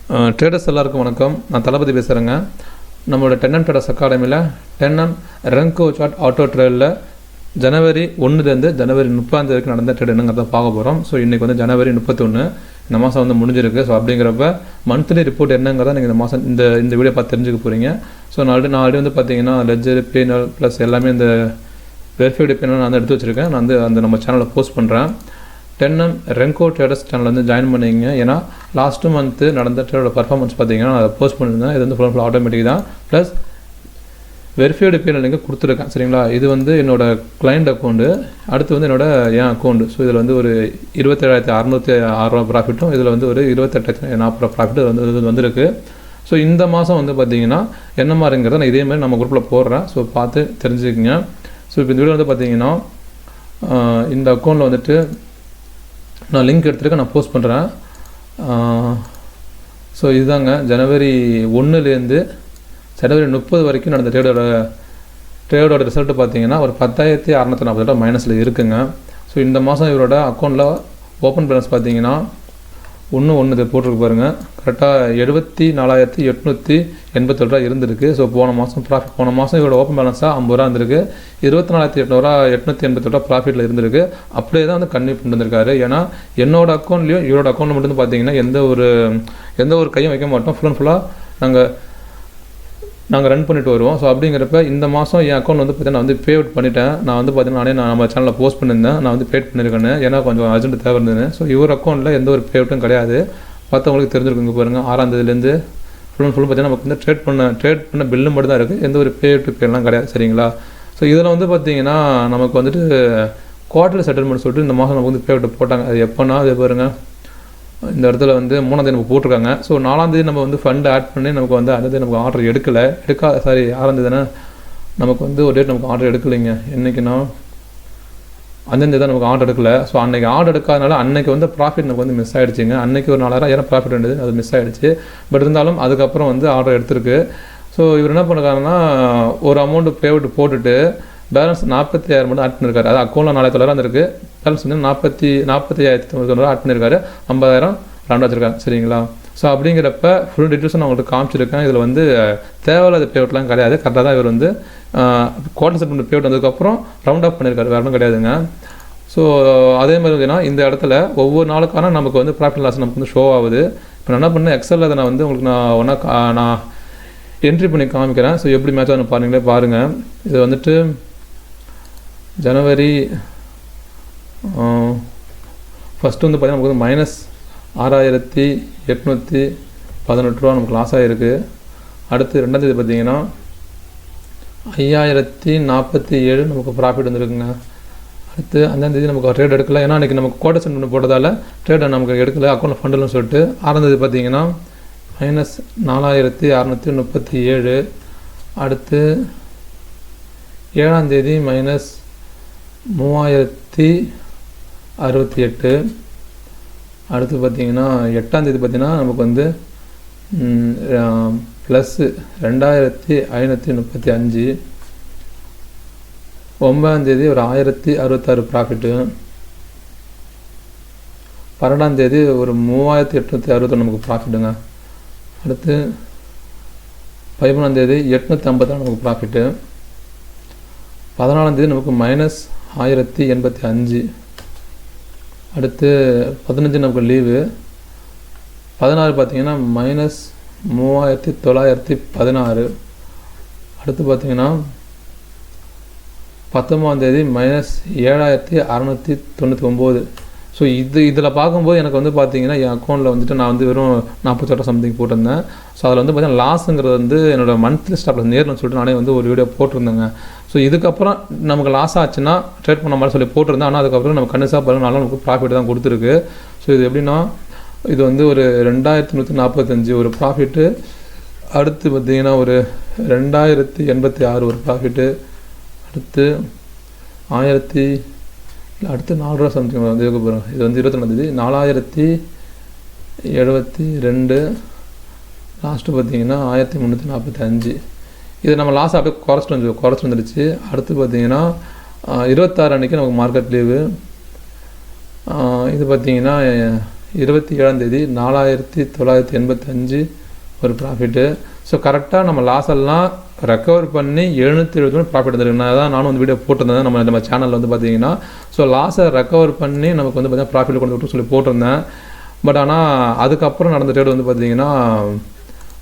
Traders எல்லாருக்கும் வணக்கம். நான் தளபதி பேசுகிறேங்க. நம்மளோட 10M ட்ரேடர்ஸ் அகாடமியில் 10M ரென்கோ சார்ட் ஆட்டோ ட்ரேடில் ஜனவரி 1லேருந்து ஜனவரி 30 வரைக்கும் நடந்த ட்ரேட் என்னங்கிறத பார்க்க போகிறோம். ஸோ இன்றைக்கி வந்து ஜனவரி 31 இந்த மாதம் வந்து முடிஞ்சிருக்கு. ஸோ அப்படிங்கிறப்ப மந்த்லி ரிப்போர்ட் என்னங்கிறத நீங்கள் இந்த மாதம் இந்த வீடியோ பார்த்து தெரிஞ்சுக்க போகிறீங்க. ஸோ நான் ஆல்ரெடி வந்து பார்த்தீங்கன்னா லெட்ஜர் பேனல் ப்ளஸ் எல்லாமே இந்த வெரிஃபைடு பேனல் நான் வந்து எடுத்து வச்சுருக்கேன். நான் வந்து அந்த நம்ம சேனலில் போஸ்ட் பண்ணுறேன். 10M ரென்கோ ட்ரேடர்ஸ் சேனல் வந்து ஜாயின் பண்ணிங்க. ஏன்னா லாஸ்ட்டு மந்த்து நடந்த ட்ரேடோட பர்ஃபார்மன்ஸ் பார்த்தீங்கன்னா அதை போஸ்ட் பண்ணியிருந்தேன். இது வந்து ஃபுல் ஆட்டோமேட்டிக் தான். ப்ளஸ் வெரிஃபைடு பேனல் நீங்கள் கொடுத்துருக்கேன். சரிங்களா? இது வந்து என்னோடய கிளைண்ட் அக்கௌண்ட்டு, அடுத்து வந்து என் அக்கௌண்ட்டு. ஸோ இதில் வந்து ஒரு 27,606 ப்ராஃபிட்டும், இதில் வந்து ஒரு 28,040 ப்ராஃபிட் வந்து வந்திருக்கு. ஸோ இந்த மாதம் வந்து பார்த்தீங்கன்னா என்ன மாதிரிங்கிறத நான் இதே மாதிரி நம்ம குரூப்பில் போடுறேன். ஸோ பார்த்து தெரிஞ்சுக்கங்க. ஸோ இப்போ இந்த வீடியோ வந்து பார்த்தீங்கன்னா இந்த அக்கௌண்ட்டில் வந்துட்டு நான் லிங்க் எடுத்துருக்கேன், நான் போஸ்ட் பண்ணுறேன். ஸோ இதுதாங்க ஜனவரி 1லேருந்து ஜனவரி 30 வரைக்கும் நடந்த ட்ரேடோட ரிசல்ட்டு பார்த்தீங்கன்னா ஒரு 10,640 மைனஸில் இருக்குங்க. ஸோ இந்த மாதம் இவரோட அக்கௌண்ட்டில் ஓப்பன் பேலன்ஸ் பார்த்தீங்கன்னா 1 போட்டிருக்கு பாருங்கள். கரெக்டாக 74,887 இருந்திருக்கு. ஸோ போன மாதம் இவரோட ஓப்பன் பேலன்ஸாக 50 ரூபா இருந்திருக்கு. 24,887 ப்ராஃபிட்டில் இருந்திருக்கு. அப்படியே தான் வந்து கன்டினியூ பண்ணிட்டு வந்திருக்காரு. ஏன்னா என்னோட அக்கௌண்ட்லேயும் இவரோட அக்கௌண்ட்டில் மட்டும் பார்த்தீங்கன்னா எந்த ஒரு கையும் வைக்க மாட்டோம். ஃபுல்லாக நாங்கள் ரன் பண்ணிட்டு வருவோம். ஸோ அப்படிங்கிறப்ப இந்த மாதம் என் அக்கௌண்ட் வந்து பார்த்தீங்கன்னா நான் வந்து பே அவுட் பண்ணிட்டேன். நான் வந்து பார்த்தீங்கன்னா நான் நம்ம சேனலில் போஸ்ட் பண்ணியிருந்தேன். நான் வந்து பேட் பண்ணியிருக்கேன்னு, ஏன்னா கொஞ்சம் அர்ஜென்ட் தேவை இருந்தது. ஸோ இவர் அக்கௌண்ட்டில் எந்த ஒரு பே அவுட்டும் கிடையாது. பார்த்தவங்களுக்கு தெரிஞ்சிருக்குங்க பாருங்கள். 6ஆம் தேதியிலேருந்து ஃபுல் பார்த்தீங்கன்னா நமக்கு வந்து ட்ரேட் பண்ண பில்லு மட்டும் தான் இருக்குது. எந்த ஒரு பே அவுட் பேலாம் கிடையாது. சரிங்களா? ஸோ இதில் வந்து பார்த்தீங்கன்னா நமக்கு வந்துட்டு குவார்டர்லி செட்டில்மெண்ட் சொல்லிட்டு இந்த மாதம் நமக்கு வந்து பே அவுட் போட்டாங்க. அது எப்போனா அது பாருங்கள், இந்த இடத்துல வந்து 3ஆம் தேதி நமக்கு போட்டிருக்காங்க. ஸோ 4ஆம் தேதி நம்ம வந்து ஃபண்ட் ஆட் பண்ணி நமக்கு வந்து அந்த தேதி நமக்கு ஆர்டர் 6ஆம் தேதி தானே நமக்கு வந்து ஒரு டேட் நமக்கு ஆர்டர் எடுக்கலைங்க. என்றைக்குன்னா 5ஆம் தேதி தான் நமக்கு ஆர்டர் எடுக்கலை. ஸோ அன்றைக்கி ஆர்டர் எடுக்காதனால அன்றைக்கி வந்து ப்ராஃபிட் நமக்கு வந்து மிஸ் ஆகிடுச்சிங்க. அன்றைக்கி ஒரு 4,000 ப்ராஃபிட் இருந்தது, அது மிஸ் ஆகிடுச்சு. பட் இருந்தாலும் அதுக்கப்புறம் வந்து ஆர்டர் எடுத்திருக்கு. ஸோ இவர் என்ன பண்ணுறாருன்னா ஒரு அமௌண்ட் பே அவுட் போட்டுட்டு பேலன்ஸ் 45,000 மட்டும் ஆட் பண்ணியிருக்காரு. அது அக்கௌண்ட்டில் 4,000 இருந்திருக்கு. பேலன்ஸ் வந்து 45,900 ஆட் பண்ணியிருக்காரு. 50,000 ரவுண்ட் வச்சுருக்காங்க. சரிங்களா? ஸோ அப்படிங்கிறப்ப ஃபுல் டீட்டெயில்ஸும் நான் உங்களுக்கு காமிச்சிருக்கேன். இதில் வந்து தேவையில்லாத பே அவுட்லாம் கிடையாது. கரெக்டாக தான் இவர் வந்து குவார்டர் செட்டில்மெண்ட் பே அவுட் வந்ததுக்கப்புறம் ரவுண்ட் ஆஃப் பண்ணியிருக்காரு. வேறு ஒன்றும் கிடையாதுங்க. ஸோ அதே மாதிரி பார்த்தீங்கன்னா இந்த இடத்துல ஒவ்வொரு நாளுக்கான நமக்கு வந்து ப்ராஃபிட் லாஸ் நமக்கு வந்து ஷோ ஆகுது. இப்போ நான் என்ன பண்ணேன், எக்ஸலில் அதை நான் வந்து உங்களுக்கு நான் என்ட்ரி பண்ணி காமிக்கிறேன். ஸோ எப்படி மேட்ச் ஆகுதுன்னு பாருங்கள். இது வந்துட்டு ஜனவரி ஃபஸ்ட்டு வந்து பார்த்தீங்கன்னா நமக்கு வந்து -6,818 நமக்கு லாஸ் ஆகிருக்கு. அடுத்து 2ஆம் தேதி பார்த்தீங்கன்னா 5,047 நமக்கு ப்ராஃபிட் வந்துருக்குங்க. அடுத்து 5ஆம் தேதி நமக்கு ட்ரேட் எடுக்கல. ஏன்னா அன்றைக்கி நமக்கு குவார்டர் செட்டில்மெண்ட் போட்டதால் ட்ரேடை நமக்கு எடுக்கல, அக்கௌண்ட்டில் ஃபண்டுன்னு சொல்லிட்டு. 6ஆம் தேதி பார்த்தீங்கன்னா -4,637. அடுத்து 7ஆம் தேதி -3,068. அடுத்து பார்த்திங்கன்னா 8ஆம் தேதி பார்த்திங்கன்னா நமக்கு வந்து +2,535. 9ஆம் தேதி ஒரு 1,066 ப்ராஃபிட்டு. 12ஆம் தேதி ஒரு 3,861 நமக்கு ப்ராஃபிட்டுங்க. அடுத்து 13ஆம் தேதி 856 நமக்கு ப்ராஃபிட்டு. 14ஆம் தேதி நமக்கு -1,085. அடுத்து 15 நமக்கு லீவு. 16 பார்த்திங்கன்னா -3,916. அடுத்து பார்த்திங்கன்னா 19ஆம் தேதி -7,699. ஸோ இதில் பார்க்கும்போது எனக்கு வந்து பார்த்தீங்கன்னா என் அக்கௌண்ட்டில் வந்துட்டு நான் வந்து வெறும் 48 சம்திங் போட்டிருந்தேன். ஸோ அதில் வந்து பார்த்தீங்கன்னா லாஸுங்கிறது வந்து என்னோடய மந்த்லி ஸ்டாப்பில் நேரில் சொல்லிட்டு நானே வந்து ஒரு வீடியோ போட்டிருந்தேங்க. ஸோ இதுக்கப்புறம் நமக்கு லாஸ் ஆச்சுன்னா ட்ரேட் பண்ண மாதிரி சொல்லி போட்டிருந்தேன். ஆனால் அதுக்கப்புறம் நம்ம கண்டிப்பாக பாருங்கள் நல்லா நமக்கு ப்ராஃபிட் தான் கொடுத்துருக்கு. ஸோ இது எப்படின்னா இது வந்து ஒரு 2,145 ஒரு ப்ராஃபிட்டு. அடுத்து பார்த்திங்கன்னா ஒரு 2,086 ஒரு ப்ராஃபிட்டு. அடுத்து 4 ரூபா சம்திங் வந்து இருக்க போகிறோம். இது வந்து 22ஆம் தேதி 4,072. லாஸ்ட்டு பார்த்தீங்கன்னா 1,345. இது நம்ம லாஸ் அப்படியே குறைச்சிட்டு வந்துடுச்சு. அடுத்து பார்த்தீங்கன்னா 26 அன்றைக்கி நமக்கு மார்க்கெட் லீவு. இது பார்த்தீங்கன்னா 27 4985 ஒரு ப்ராஃபிட்டு. ஸோ கரெக்டாக நம்ம லாஸ் எல்லாம் ரெக்கவர் பண்ணி 771 ப்ராஃபிட் வந்துருக்கு. நான் தான் நானும் வந்து வீடியோ போட்டிருந்தேன் நம்ம சேனலில் வந்து பார்த்தீங்கன்னா. ஸோ லாஸை ரெக்கவர் பண்ணி நமக்கு வந்து பார்த்தீங்கன்னா ப்ராஃபிட் கொண்டு விட்டு சொல்லி போட்டிருந்தேன். பட் ஆனால் அதுக்கப்புறம் நடந்த ட்ரேடு வந்து பார்த்தீங்கன்னா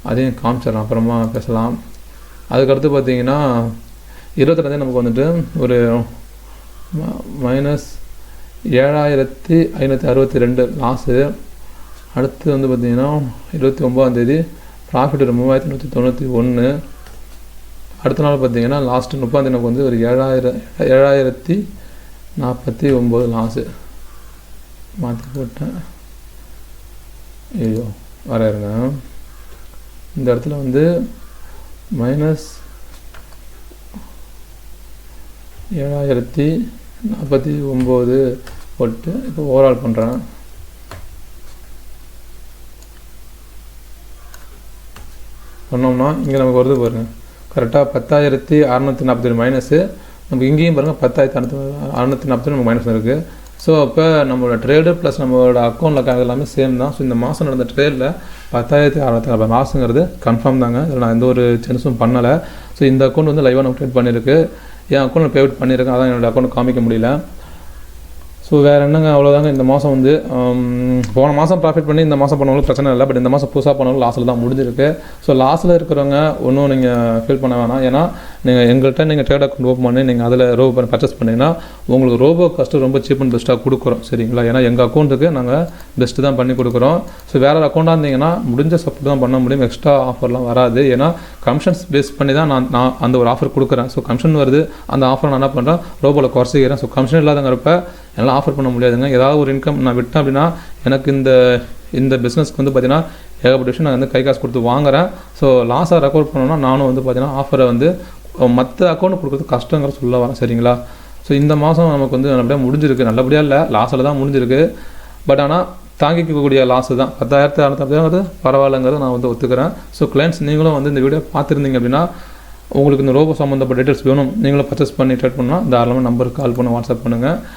அதையும் காமிச்சிடலாம், அப்புறமா பேசலாம். அதுக்கடுத்து பார்த்தீங்கன்னா 22 நமக்கு வந்துட்டு ஒரு -7562 லாஸு. அடுத்து வந்து பார்த்திங்கன்னா 29 ப்ராஃபிட் ஒரு 3191. அடுத்த நாள் பார்த்திங்கன்னா லாஸ்ட்டு 30 நமக்கு வந்து ஒரு 7049 லாஸு. மாற்றி போட்டேன், ஐயோ வர இருங்க. இந்த இடத்துல வந்து -7049 போட்டு இப்போ ஓவரால் பண்ணுறேன். பண்ணோம்னா இங்கே நமக்கு வருது பாருங்கள், கரெக்டாக 10,647 மைனஸு. நமக்கு இங்கேயும் பாருங்கள் 10,647 நமக்கு மைனஸ் இருக்குது. ஸோ அப்போ நம்மளோட ட்ரேடு ப்ளஸ் நம்மளோட அக்கௌண்ட்டில் எல்லாமே சேம் தான். ஸோ இந்த மாதம் நடந்த ட்ரேடில் 10,647 லாஸுங்கிறது கன்ஃபார்ம் தாங்க. இதில் நான் எந்த ஒரு சேஞ்சஸும் பண்ணலை. ஸோ இந்த அக்கௌண்ட் வந்து லைவாக நம்ம ட்ரேட் பண்ணியிருக்கு. என் அக்கௌண்ட்டில் பேமெண்ட் பண்ணியிருக்கேன், அதான் என்னோடய அக்கௌண்ட் காமிக்க முடியல. ஸோ வேறு என்னங்க, அவ்வளோதாங்க. இந்த மாதம் வந்து போன மாதம் ப்ராஃபிட் பண்ணி இந்த மாதம் பண்ணவங்களுக்கு பிரச்சனை இல்லை. பட் இந்த மாதம் புதுசாக பண்ணவங்க லாஸில் தான் முடிஞ்சிருக்கு. ஸோ லாஸில் இருக்கிறவங்க ஒன்றும் நீங்கள் ஃபீல் பண்ண வேணாம். ஏன்னா நீங்கள் எங்கள்கிட்ட நீங்கள் ட்ரேட் அக்கௌண்ட் ஓப்பன் பண்ணி நீங்கள் அதில் ரோபோ பர்ச்சேஸ் பண்ணிங்கன்னா உங்களுக்கு ரோபோ காஸ்ட்டு ரொம்ப சீப் அண்ட் பெஸ்ட்டாக கொடுக்குறோம், சரிங்களா? ஏன்னா எங்கள் அக்கௌண்ட்டுக்கு நாங்கள் பெஸ்ட்டு தான் பண்ணி கொடுக்குறோம். ஸோ வேறு அக்கௌண்ட்டாக இருந்தீங்கன்னா முடிஞ்ச சப்போர்ட் தான் பண்ண முடியும், எக்ஸ்ட்ரா ஆஃபர்லாம் வராது. ஏன்னா கமிஷன்ஸ் பேஸ் பண்ணி தான் நான் அந்த ஒரு ஆஃபர் கொடுக்குறேன். ஸோ கமிஷன் வருது, அந்த ஆஃபர் நான் என்ன பண்ணுறேன், ரோபோவில் குறைச்சிக்கிறேன். ஸோ கமிஷன் இல்லாதங்கிறப்ப என்னால் ஆஃபர் பண்ண முடியாதுங்க. ஏதாவது ஒரு இன்கம் நான் விட்டேன் அப்படின்னா எனக்கு இந்த பிஸ்னஸ்க்கு வந்து பார்த்தீங்கன்னா ஏகப்பட்ட விஷயம் நான் வந்து கை காசு கொடுத்து வாங்குறேன். ஸோ லாஸாக ரெக்கவர் பண்ணணும்னா நானும் வந்து பார்த்தீங்கன்னா ஆஃபரை வந்து மற்ற அக்கௌண்ட் கொடுக்குறது கஷ்டங்கிற சொல்ல வரேன், சரிங்களா? ஸோ இந்த மாதம் நமக்கு வந்து நல்லபடியாக முடிஞ்சிருக்கு. நல்லபடியாக இல்லை, லாஸில் தான் முடிஞ்சிருக்கு. பட் ஆனால் தாங்கிக்கக்கூடிய லாஸு தான் 10,650 பரவாயில்லைங்கிறத நான் வந்து ஒத்துக்கிறேன். ஸோ கிளைண்ட்ஸ் நீங்களும் வந்து இந்த வீடியோ பார்த்துருந்தீங்க அப்படின்னா உங்களுக்கு இந்த ரோபோ சம்மந்தப்பட்ட டீட்டெயில்ஸ் வேணும், நீங்களும் பர்ச்சேஸ் பண்ணி ட்ரேட் பண்ணால் தாராளமாக நம்பருக்கு கால் பண்ணி வாட்ஸ்அப் பண்ணுங்கள்.